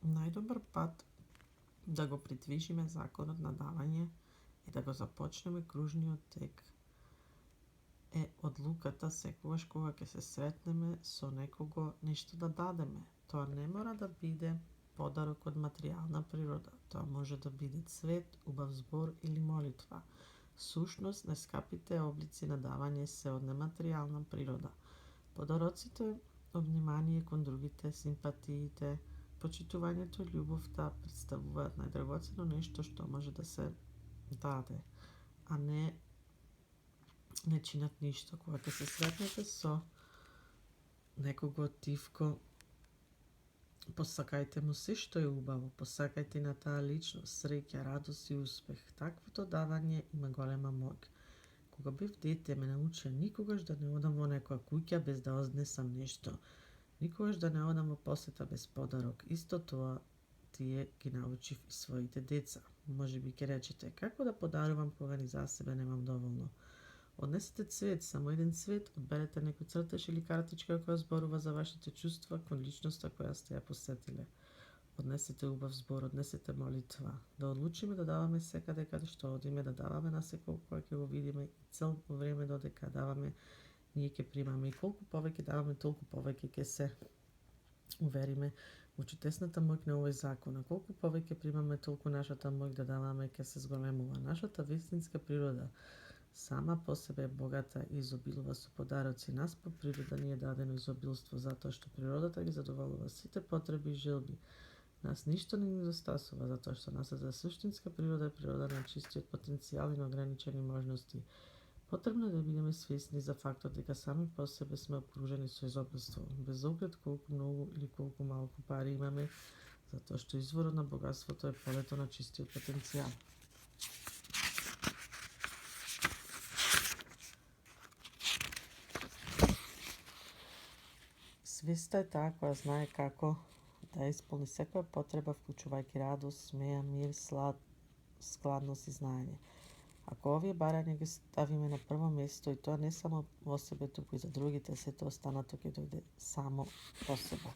Најдобар пат да го придвижиме законот на давање и да го започнеме кружниот тек е одлуката секогаш кога ќе се сретнеме со некого нешто да дадеме. Тоа не мора да биде подарок од материјална природа. Тоа може да биде цвет, убав збор или молитва. Сушност, најскапите облици на давање се од нематеријална природа. Подароците од внимание кон другите, симпатиите, почитувањето и љубовта представуваат најдрагоцено нешто што може да се даде, а не чинат ништо. Кога ќе се сретнете со некого тивко, посакајте му се што е убаво, посакајте на таа личност среќа, радост и успех. Таквото давање има голема моќ. Кога бев дете ме научија никогаш да не одам во некоја куќа без да однесам нешто. Никогаш да не одам во посета без подарок. Исто тоа тие ги научив и своите деца. Можеби ќе речете, како да подарувам кога ни за себе немам доволно? Однесете цвет, само еден цвет, одберете некој цртеж или картичка која зборува за вашите чувства кон личноста која сте ја посетиле. Однесете убав збор, однесете молитва. Да одлучиме да даваме секаде каде што одиме, да даваме на секој кога ќе го видиме и цело време додека даваме, ние ќе примаме. И колку повеќе даваме, толку повеќе ќе се увериме во чудесната моќ на овој закон. А колку повеќе примаме, толку нашата моќ да даваме ќе се зголемува. Нашата вистинска природа сама по себе е богата и изобилува со подароци. Нас по природа ни е дадено изобилство, затоа што природата ги задоволува сите потреби и желби. Нас ништо не ни недостасува, затоа што нашата суштинска природа е природа на чистиот потенцијал и на ограничени можности. Потребно е да бидеме свесни за фактот дека сами по себе сме обкружени со изобилство, без оглед колку многу или колку малку пари имаме, затоа што изворот на богатството е полето на чистиот потенцијал. Свеста е таа која знае како да исполни секоја потреба, вклучувајќи радост, смеја, мир, складност и знаење. Ако овие барања ги ставиме на прво место, и тоа не само во себе, туку и за другите, сето останато ќе дојде само по себе.